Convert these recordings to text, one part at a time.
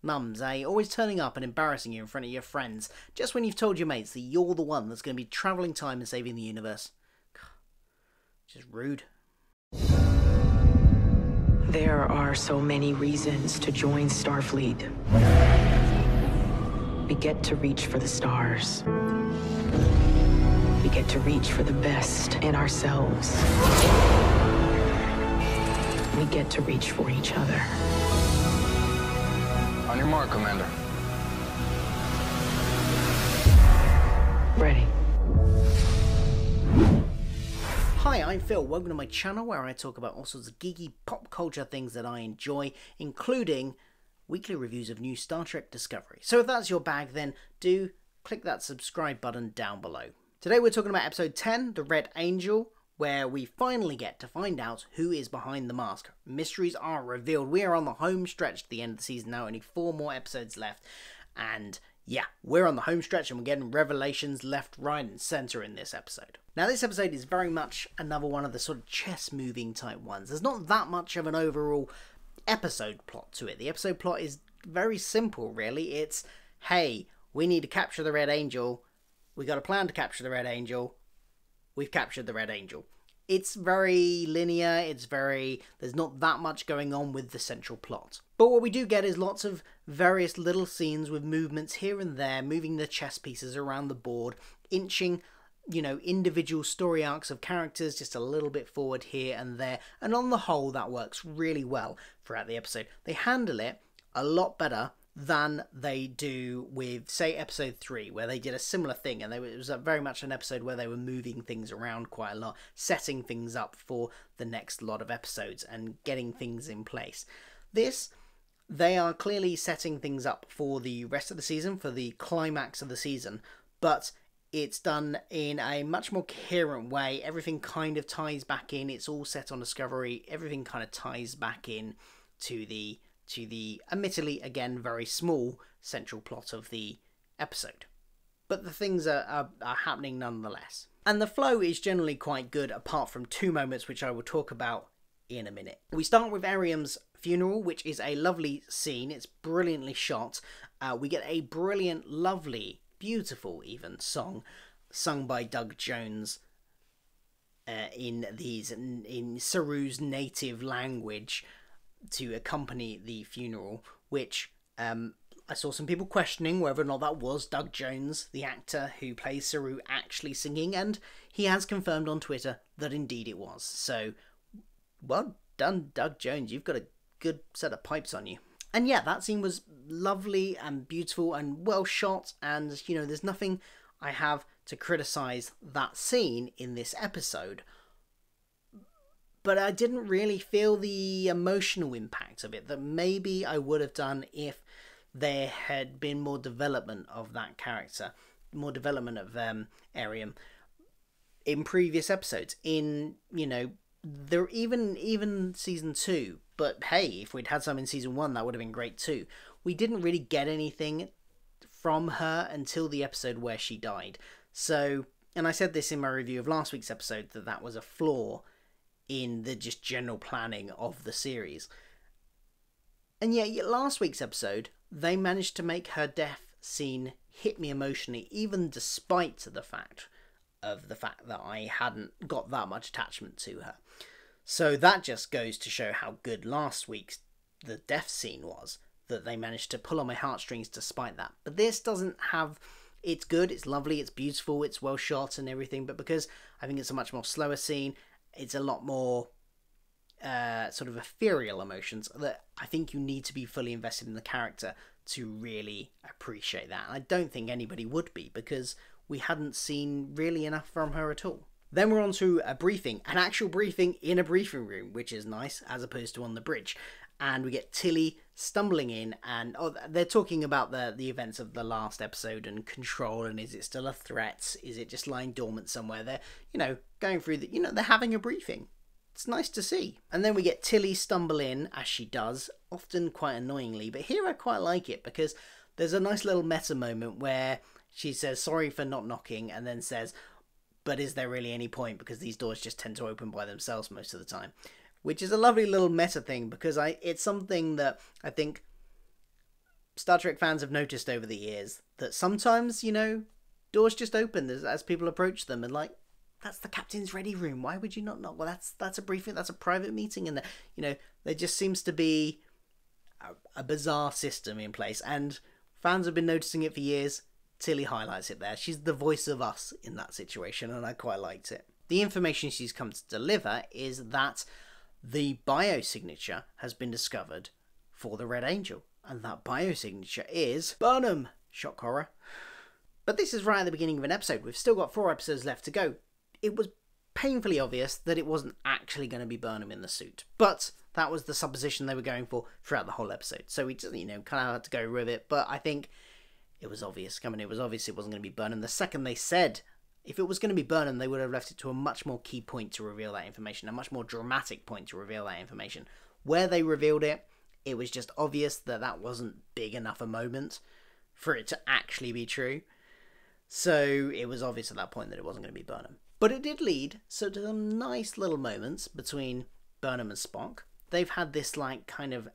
Mums, eh? Always turning up and embarrassing you in front of your friends, just when you've told your mates that you're the one that's going to be travelling time and saving the universe. Just rude. There are so many reasons to join Starfleet. We get to reach for the stars. We get to reach for the best in ourselves. We get to reach for each other. On your mark, Commander. Ready. Hi, I'm Phil. Welcome to my channel where I talk about all sorts of geeky pop culture things that I enjoy, including weekly reviews of new Star Trek Discovery. So if that's your bag, then do click that subscribe button down below. Today we're talking about episode 10, The Red Angel, where we finally get to find out who is behind the mask. Mysteries are revealed. We are on the home stretch to the end of the season now, only 4 more episodes left. And yeah, we're on the home stretch and we're getting revelations left, right and centre in this episode. Now this episode is very much another one of the sort of chess moving type ones. There's not that much of an overall episode plot to it. The episode plot is very simple really. It's, hey, we need to capture the Red Angel. We got a plan to capture the Red Angel. We've captured the Red Angel. It's very linear, there's not that much going on with the central plot. But what we do get is lots of various little scenes with movements here and there, moving the chess pieces around the board, inching, you know, individual story arcs of characters just a little bit forward here and there. And on the whole, that works really well throughout the episode. They handle it a lot better than they do with, say, episode 3, where they did a similar thing, and it was very much an episode where they were moving things around quite a lot, setting things up for the next lot of episodes and getting things in place. This, they are clearly setting things up for the rest of the season, for the climax of the season, but it's done in a much more coherent way. Everything kind of ties back in. It's all set on Discovery. Everything kind of ties back in to the admittedly, again, very small central plot of the episode. But the things are happening nonetheless. And the flow is generally quite good, apart from 2 moments, which I will talk about in a minute. We start with Airiam's funeral, which is a lovely scene. It's brilliantly shot. We get a brilliant, lovely, beautiful even song, sung by Doug Jones in Saru's native language, to accompany the funeral, which I saw some people questioning whether or not that was Doug Jones, the actor who plays Saru, actually singing, and he has confirmed on Twitter that indeed it was. So, well done, Doug Jones. You've got a good set of pipes on you. And yeah, that scene was lovely and beautiful and well shot, and, you know, there's nothing I have to criticise that scene in this episode. But I didn't really feel the emotional impact of it that maybe I would have done if there had been more development of that character, more development of Airiam in previous episodes. In, you know, there even season 2. But hey, if we'd had some in season 1, that would have been great too. We didn't really get anything from her until the episode where she died. So, and I said this in my review of last week's episode, that was a flaw in the just general planning of the series. And yet last week's episode, they managed to make her death scene hit me emotionally, even despite the fact that I hadn't got that much attachment to her. So that just goes to show how good last week's the death scene was, that they managed to pull on my heartstrings despite that. But this doesn't have... It's good, it's lovely, it's beautiful, it's well shot and everything, but because I think it's a much more slower scene, it's a lot more sort of ethereal emotions that I think you need to be fully invested in the character to really appreciate that. And I don't think anybody would be, because we hadn't seen really enough from her at all. Then we're on to a briefing, an actual briefing in a briefing room, which is nice, as opposed to on the bridge. And we get Tilly stumbling in, and they're talking about the events of the last episode and Control, and is it still a threat? Is it just lying dormant somewhere? They're, you know, going through the, you know, they're having a briefing. It's nice to see. And then we get Tilly stumble in, as she does, often quite annoyingly, but here I quite like it, because there's a nice little meta moment where she says sorry for not knocking, and then says, but is there really any point, because these doors just tend to open by themselves most of the time. Which is a lovely little meta thing, because it's something that I think Star Trek fans have noticed over the years that sometimes, doors just open as people approach them, and like, that's the captain's ready room. Why would you not knock? Well, that's a briefing. That's a private meeting, and there just seems to be a bizarre system in place, and fans have been noticing it for years. Tilly highlights it there. She's the voice of us in that situation, and I quite liked it. The information she's come to deliver is that the biosignature has been discovered for the Red Angel, and that biosignature is Burnham. Shock horror. But this is right at the beginning of an episode. We've still got 4 episodes left to go. It was painfully obvious that it wasn't actually going to be Burnham in the suit, but that was the supposition they were going for throughout the whole episode. So we just, kind of had to go with it. But I think it was obvious. It was obvious it wasn't going to be Burnham. The second they said if it was going to be Burnham, they would have left it to a much more key point to reveal that information, a much more dramatic point to reveal that information. Where they revealed it, it was just obvious that that wasn't big enough a moment for it to actually be true. So it was obvious at that point that it wasn't going to be Burnham. But it did lead to some nice little moments between Burnham and Spock. They've had this kind of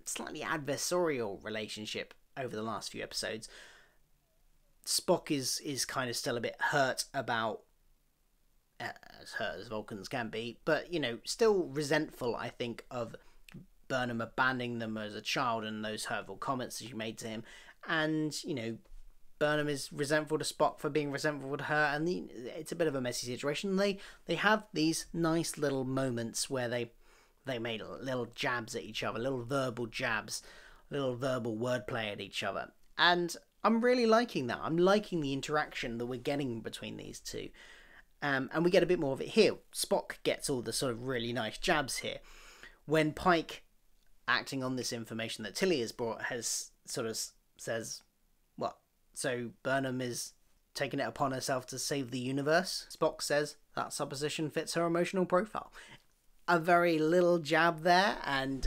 slightly adversarial relationship over the last few episodes. Spock is kind of still a bit hurt about, as hurt as Vulcans can be, but, still resentful, I think, of Burnham abandoning them as a child and those hurtful comments that she made to him. And, Burnham is resentful to Spock for being resentful to her, and it's a bit of a messy situation. They have these nice little moments where they made little jabs at each other, little verbal jabs, little verbal wordplay at each other. And I'm really liking that. I'm liking the interaction that we're getting between these two. And we get a bit more of it here. Spock gets all the sort of really nice jabs here. When Pike, acting on this information that Tilly has brought, says, what? So Burnham is taking it upon herself to save the universe? Spock says that supposition fits her emotional profile. A very little jab there, and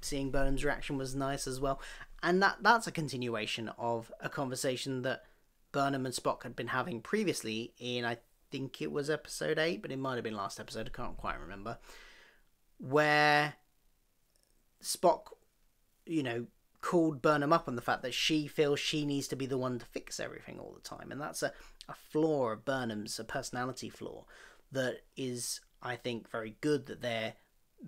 seeing Burnham's reaction was nice as well. And that's a continuation of a conversation that Burnham and Spock had been having previously in, I think it was episode 8, but it might have been last episode, I can't quite remember, where Spock, called Burnham up on the fact that she feels she needs to be the one to fix everything all the time. And that's a flaw of Burnham's, a personality flaw that is, I think, very good that they're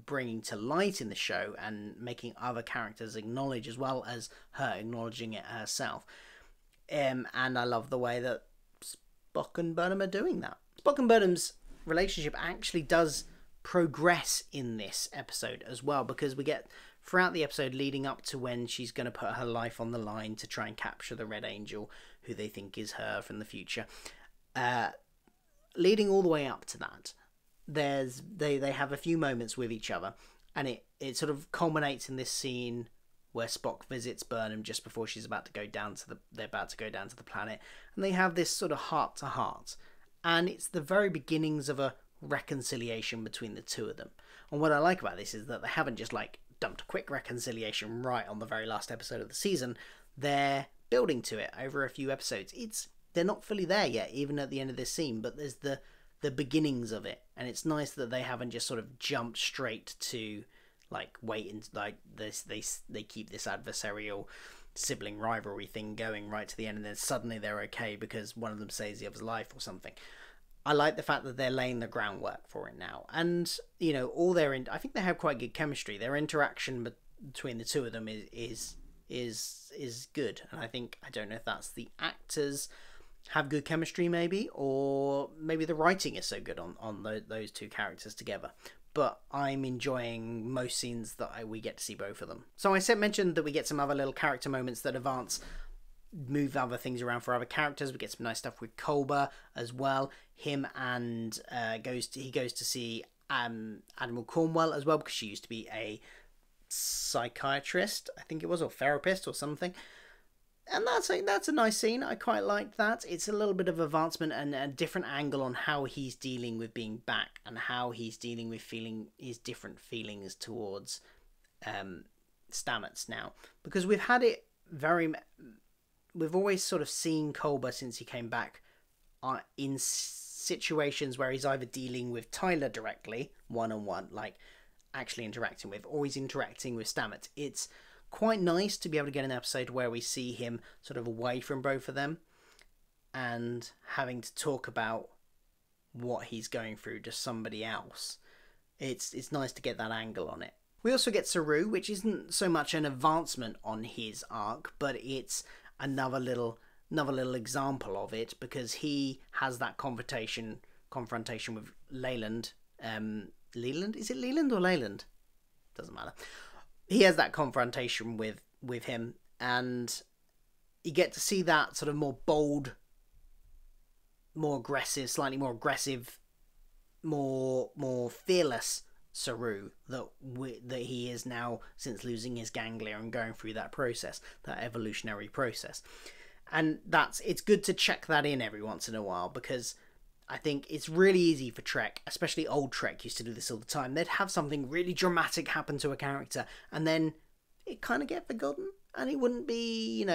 bringing to light in the show and making other characters acknowledge, as well as her acknowledging it herself. And I love the way that Spock and Burnham are doing that. Spock and Burnham's relationship actually does progress in this episode as well, because we get throughout the episode leading up to when she's going to put her life on the line to try and capture the Red Angel, who they think is her from the future. Leading all the way up to that, they have a few moments with each other, and it sort of culminates in this scene where Spock visits Burnham just before she's about to go down to they're about to go down to the planet, and they have this sort of heart to heart, and it's the very beginnings of a reconciliation between the two of them. And what I like about this is that they haven't just dumped a quick reconciliation right on the very last episode of the season. They're building to it over a few episodes. They're not fully there yet, even at the end of this scene, but there's the beginnings of it, and it's nice that they haven't just sort of jumped straight to wait and they keep this adversarial sibling rivalry thing going right to the end, and then suddenly they're okay because one of them saves the other's life or something. I like the fact that they're laying the groundwork for it now, and I think they have quite good chemistry. Their interaction between the two of them is good, and I don't know if that's the actors have good chemistry maybe, or maybe the writing is so good on those two characters together. But I'm enjoying most scenes that we get to see both of them. So I mentioned that we get some other little character moments that move other things around for other characters. We get some nice stuff with Culber as well. Him and he goes to see Admiral Cornwell as well, because she used to be a psychiatrist, I think it was, or therapist or something. And that's a nice scene. I quite like that. It's a little bit of advancement and a different angle on how he's dealing with being back, and how he's dealing with feeling his different feelings towards Stamets now. Because we've always sort of seen Culber since he came back in situations where he's either dealing with Tyler directly, one-on-one, actually interacting with, or he's interacting with Stamets. It's quite nice to be able to get an episode where we see him sort of away from both of them and having to talk about what he's going through to somebody else. It's nice to get that angle on it. We also get Saru, which isn't so much an advancement on his arc, but it's another little example of it, because he has that confrontation with Leyland. Leland? Is it Leland or Leyland? Doesn't matter. He has that confrontation with him, and you get to see that sort of more bold, more aggressive, slightly more aggressive, more fearless Saru that he is now since losing his ganglia and going through that process, that evolutionary process. And it's good to check that in every once in a while, because I think it's really easy for Trek, especially old Trek used to do this all the time. They'd have something really dramatic happen to a character and then it kind of get forgotten and it wouldn't be,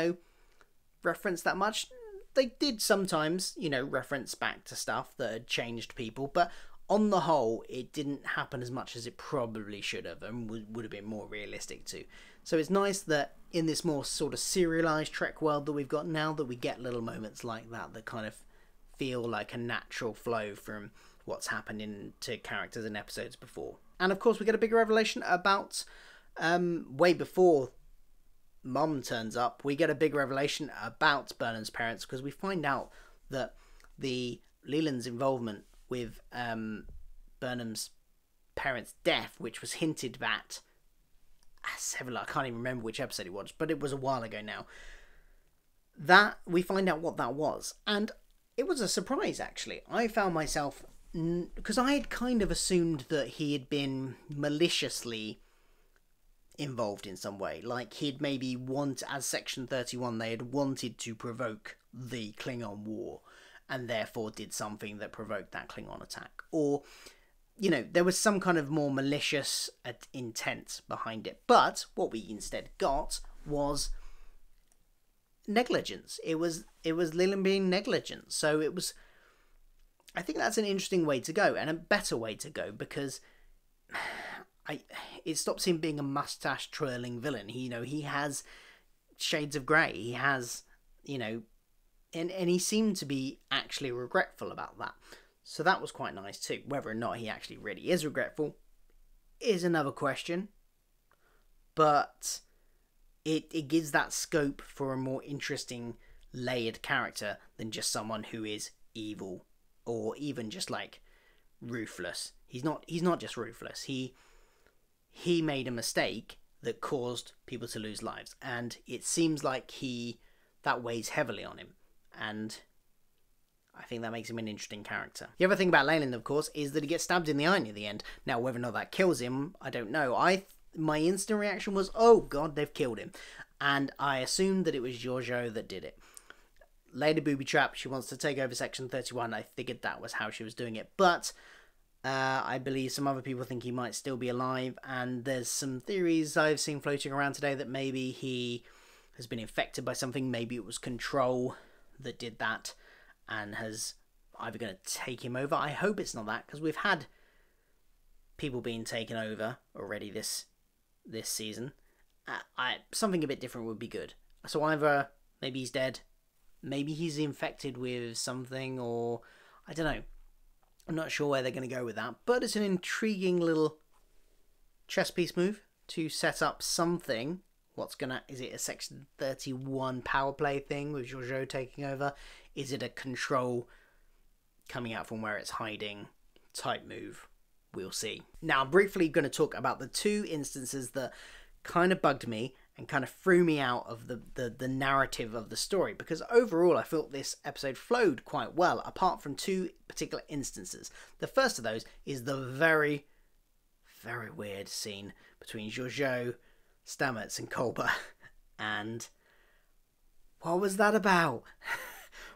referenced that much. They did sometimes, reference back to stuff that had changed people, but on the whole, it didn't happen as much as it probably should have and would have been more realistic too. So it's nice that in this more sort of serialized Trek world that we've got now, that we get little moments like that kind of feel like a natural flow from what's happened to characters in episodes before. And of course, we get a big revelation about way before Mom turns up. We get a big revelation about Burnham's parents, because we find out that the Leland's involvement with Burnham's parents' death, which was hinted at several, I can't even remember which episode it was, but it was a while ago now. That we find out what that was, and it was a surprise actually. I found myself, because I had kind of assumed that he had been maliciously involved in some way, like he'd maybe as Section 31, they had wanted to provoke the Klingon War and therefore did something that provoked that Klingon attack. Or, there was some kind of more malicious intent behind it. But what we instead got was negligence. It was Leland being negligent. So I think that's an interesting way to go, and a better way to go, because it stops him being a mustache twirling villain. He has shades of grey. He has, and he seemed to be actually regretful about that. So that was quite nice too. Whether or not he actually really is regretful is another question. But it gives that scope for a more interesting, layered character than just someone who is evil or even just like ruthless. He's not just ruthless. He made a mistake that caused people to lose lives, and it seems like that weighs heavily on him. And I think that makes him an interesting character. The other thing about Leyland, of course, is that he gets stabbed in the eye near the end. Now, whether or not that kills him, I don't know. My instant reaction was, oh god, they've killed him. And I assumed that it was Giorgio that did it. Later booby trap, she wants to take over Section 31. I figured that was how she was doing it. But I believe some other people think he might still be alive. And there's some theories I've seen floating around today that maybe he has been infected by something. Maybe it was Control that did that and has either going to take him over. I hope it's not that, because we've had people being taken over already this season. Something a bit different would be good. So either maybe he's dead, maybe he's infected with something, or I don't know. I'm not sure where they're going to go with that, but it's an intriguing little chess piece move to set up something. Is it a Section 31 power play thing with Giorgio taking over? Is it a Control coming out from where it's hiding type move? We'll see. Now, I'm briefly going to talk about the two instances that kind of bugged me and kind of threw me out of the narrative of the story, because overall I felt this episode flowed quite well, apart from two particular instances. The first of those is the very, very weird scene between Giorgio, Stamets and Colbert. And what was that about?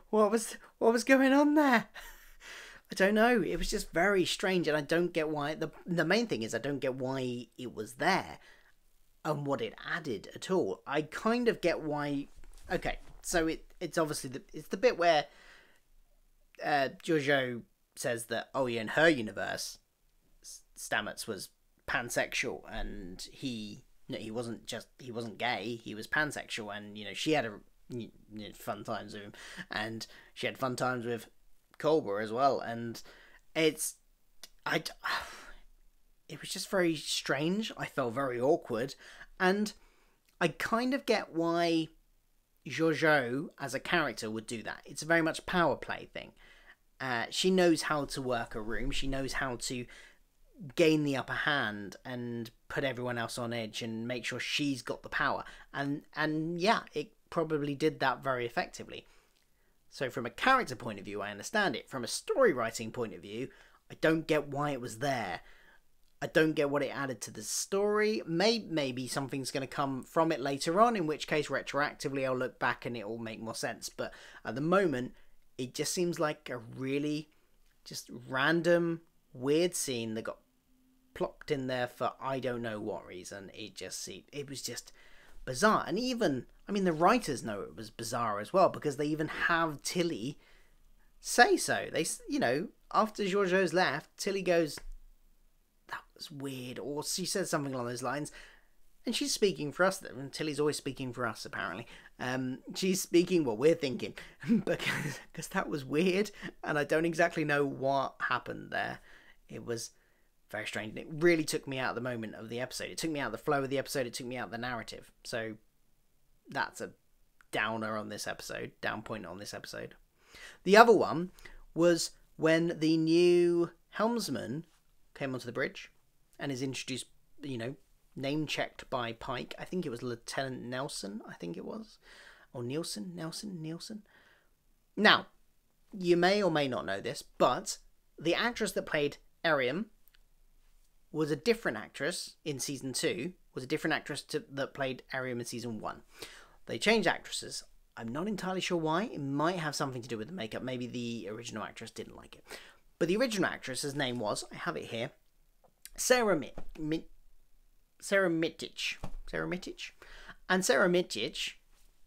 What was going on there? I don't know. It was just very strange, and I don't get why. The main thing is I don't get why it was there and what it added at all. I kind of get why. Okay, so it's obviously it's the bit where Giorgio says that, oh yeah, in her universe, Stamets was pansexual and he No, he wasn't gay. He was pansexual, and she had fun times with him, and she had fun times with Cobra as well. And it's I it was just very strange. I felt very awkward, and I kind of get why Jojo as a character would do that. It's a very much power play thing. She knows how to work a room. She knows how to gain the upper hand and put everyone else on edge and make sure she's got the power. And yeah, it probably did that very effectively. So from a character point of view, I understand it. From a story writing point of view, I don't get why it was there. I don't get what it added to the story. Maybe something's going to come from it later on, in which case retroactively I'll look back and it will make more sense. But at the moment, it just seems like a really just random, weird scene that got plopped in there for I don't know what reason. It was just bizarre. And even, I mean, the writers know it was bizarre as well, because they even have Tilly say so. They, after Giorgio's left, Tilly goes, "That was weird," or she says something along those lines. And she's speaking for us, and Tilly's always speaking for us, apparently. She's speaking what we're thinking, because that was weird, and I don't exactly know what happened there. It was very strange, and it really took me out of the moment of the episode. It took me out of the flow of the episode, it took me out of the narrative. So that's a downer on this episode, down point on this episode. The other one was when the new helmsman came onto the bridge and is introduced, name checked by Pike. I think it was Lieutenant Nelson, or Nielsen. Now, you may or may not know this, but the actress that played Ariam was a different actress in season 2, was a different actress that played Ariam in season 1. They changed actresses. I'm not entirely sure why. It might have something to do with the makeup. Maybe the original actress didn't like it. But the original actress's name was, I have it here, Sarah Mitic. And Sarah Mitic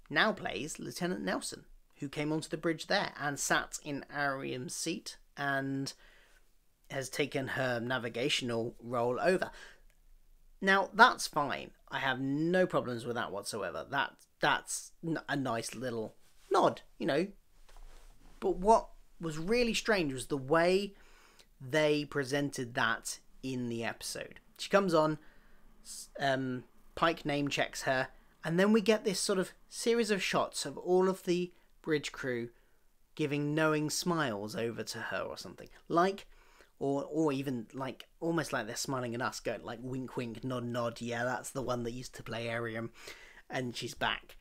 now plays Lieutenant Nelson, who came onto the bridge there and sat in Ariam's seat and has taken her navigational role over. Now, that's fine. I have no problems with that whatsoever. That's a nice little nod, But what was really strange was the way they presented that in the episode. She comes on, Pike name checks her, and then we get this sort of series of shots of all of the bridge crew giving knowing smiles over to her or something. Or even almost like they're smiling at us, going like wink wink, nod nod, yeah, that's the one that used to play Ariam, and she's back.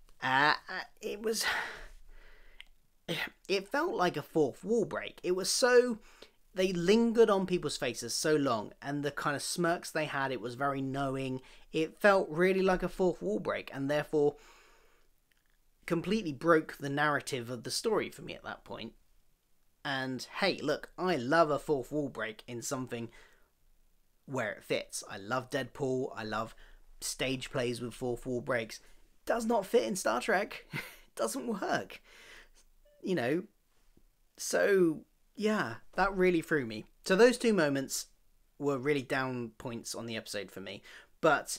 It felt like a fourth wall break. It was so... They lingered on people's faces so long, and the kind of smirks they had, it was very knowing. It felt really like a fourth wall break, and therefore completely broke the narrative of the story for me at that point. And hey, look, I love a fourth wall break in something where it fits. I love Deadpool. I love stage plays with fourth wall breaks. It does not fit in Star Trek. It doesn't work. So yeah, that really threw me. So those two moments were really down points on the episode for me. But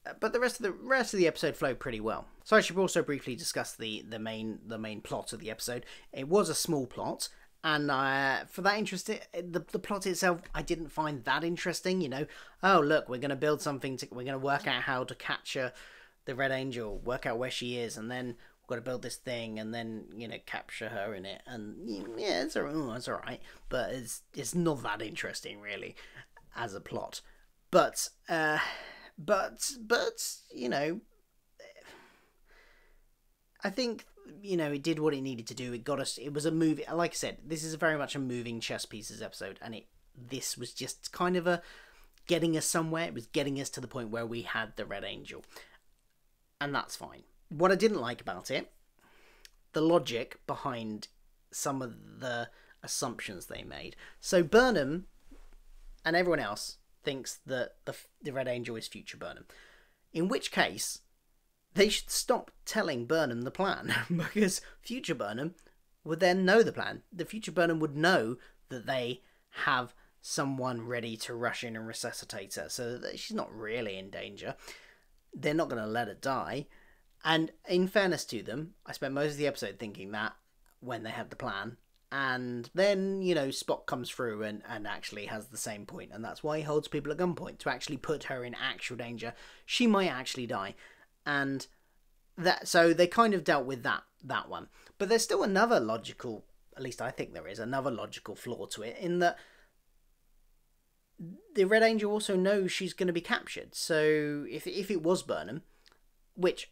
the rest of the episode flowed pretty well. So I should also briefly discuss the main plot of the episode. It was a small plot, and for that the plot itself, I didn't find that interesting. Oh look, we're going to build something. We're going to work out how to capture the Red Angel, work out where she is, and then we've got to build this thing, and then capture her in it. And yeah, it's all right, but it's not that interesting really as a plot. But I think it did what it needed to do. It got us. It was a movie. Like I said, this is very much a moving chess pieces episode, and this was just kind of a getting us somewhere. It was getting us to the point where we had the Red Angel, and that's fine. What I didn't like about it, the logic behind some of the assumptions they made. So Burnham and everyone else thinks that the Red Angel is future Burnham, in which case they should stop telling Burnham the plan, because future Burnham would then know the plan. The future Burnham would know that they have someone ready to rush in and resuscitate her, so that she's not really in danger. they're not going to let her die. And in fairness to them, I spent most of the episode thinking that when they had the plan. And then, Spock comes through and actually has the same point. And that's why he holds people at gunpoint, to actually put her in actual danger. She might actually die. And so they kind of dealt with that one. But there's still another logical, at least I think there is, another logical flaw to it, in that the Red Angel also knows she's going to be captured. So if it was Burnham, which,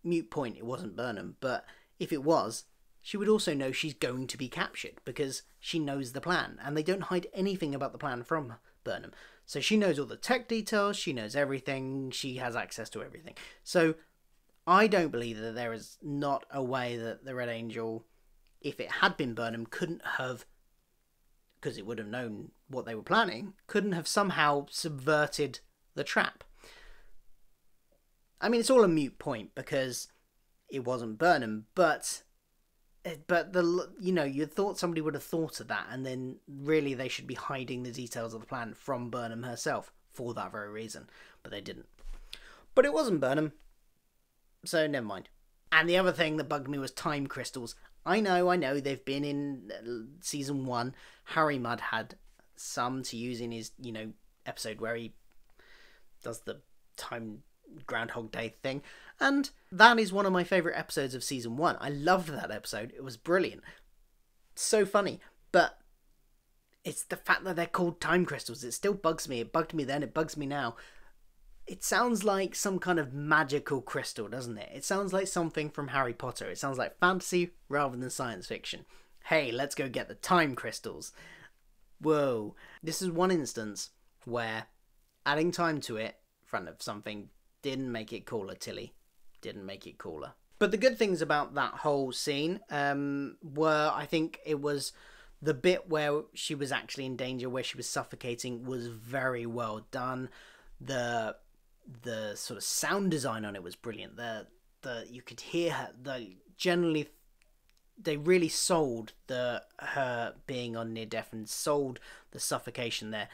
moot point, it wasn't Burnham, but if it was, she would also know she's going to be captured because she knows the plan, and they don't hide anything about the plan from Burnham. So she knows all the tech details, she knows everything, she has access to everything. So I don't believe that there is not a way that the Red Angel, if it had been Burnham, couldn't have, because it would have known what they were planning, couldn't have somehow subverted the trap. I mean, it's all a moot point because it wasn't Burnham, but you'd thought somebody would have thought of that, and then really they should be hiding the details of the plan from Burnham herself for that very reason, but they didn't. But it wasn't Burnham, so never mind. And the other thing that bugged me was time crystals. I know, they've been in season 1. Harry Mudd had some to use in his, episode where he does the time Groundhog Day thing, and that is one of my favourite episodes of season 1. I loved that episode. It was brilliant. So funny. But it's the fact that they're called time crystals. It still bugs me. It bugged me then, it bugs me now. It sounds like some kind of magical crystal, doesn't it? It sounds like something from Harry Potter. It sounds like fantasy rather than science fiction. Hey, let's go get the time crystals. Whoa. This is one instance where adding time to it in front of something didn't make it cooler, Tilly. Didn't make it cooler. But the good things about that whole scene were, I think it was the bit where she was actually in danger, where she was suffocating, was very well done. The sort of sound design on it was brilliant. You could hear her. They really sold her being on near death and sold the suffocation there.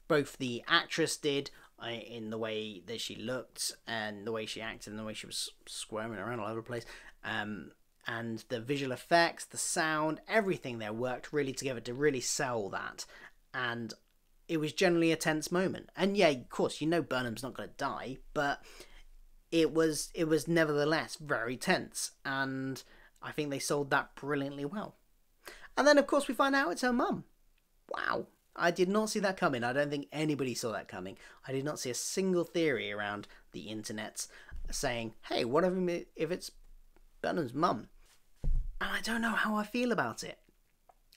Both the actress did, in the way that she looked and the way she acted and the way she was squirming around all over the place, and the visual effects, the sound, everything there worked really together to really sell that. And it was generally a tense moment. And yeah, of course, Burnham's not going to die, but it was nevertheless very tense, and I think they sold that brilliantly well. And then of course we find out it's her mum. Wow. I did not see that coming. I don't think anybody saw that coming. I did not see a single theory around the internet saying, hey, what if it's Burnham's mum? And I don't know how I feel about it.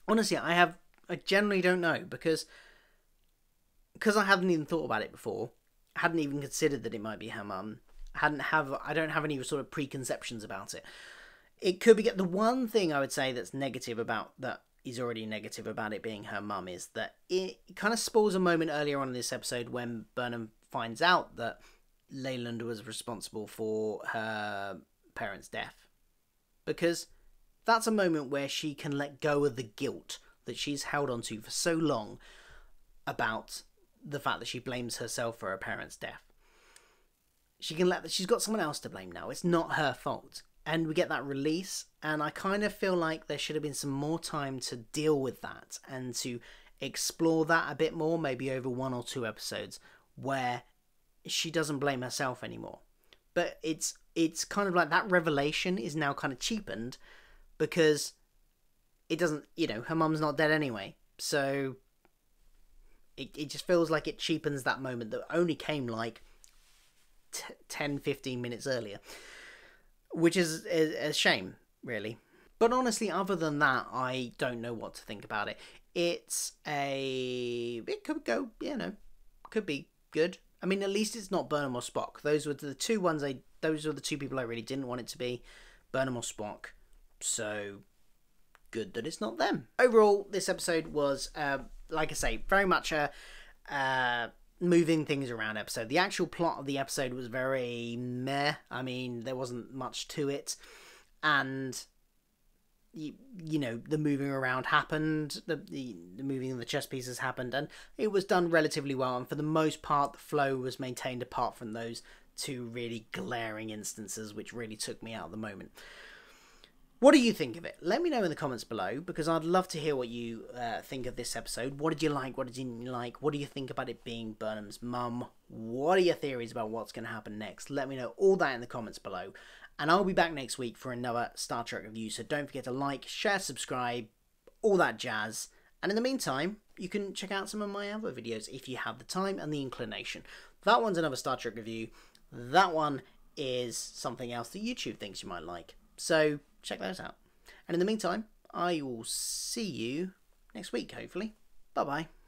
Honestly, I generally don't know, because I hadn't even thought about it before. I hadn't even considered that it might be her mum. I don't have any sort of preconceptions about it. It could be the one thing I would say that's negative about that. Is already negative about it being her mum is that it kind of spoils a moment earlier on in this episode when Burnham finds out that Leyland was responsible for her parents' death, because that's a moment where she can let go of the guilt that she's held onto for so long about the fact that she blames herself for her parents' death. She's got someone else to blame now. It's not her fault. And we get that release, and I kind of feel like there should have been some more time to deal with that and to explore that a bit more, maybe over 1 or 2 episodes, where she doesn't blame herself anymore. But it's kind of like that revelation is now kind of cheapened, because it doesn't, her mum's not dead anyway. So it just feels like it cheapens that moment that only came like 10-15 minutes earlier. Which is a shame, really. But honestly, other than that, I don't know what to think about it. It could go, could be good. I mean, at least it's not Burnham or Spock. Those were the two people I really didn't want it to be, Burnham or Spock. So, good that it's not them. Overall, this episode was, like I say, very much a moving things around episode. The actual plot of the episode was very meh. I mean, there wasn't much to it, and the moving around happened, the moving of the chess pieces happened, and it was done relatively well, and for the most part the flow was maintained apart from those two really glaring instances which really took me out of the moment. What do you think of it? Let me know in the comments below, because I'd love to hear what you think of this episode. What did you like? What did you not like? What do you think about it being Burnham's mum? What are your theories about what's going to happen next? Let me know all that in the comments below. And I'll be back next week for another Star Trek review. So don't forget to like, share, subscribe, all that jazz. And in the meantime, you can check out some of my other videos if you have the time and the inclination. That one's another Star Trek review. That one is something else that YouTube thinks you might like. So check those out. And in the meantime, I will see you next week, hopefully. Bye-bye.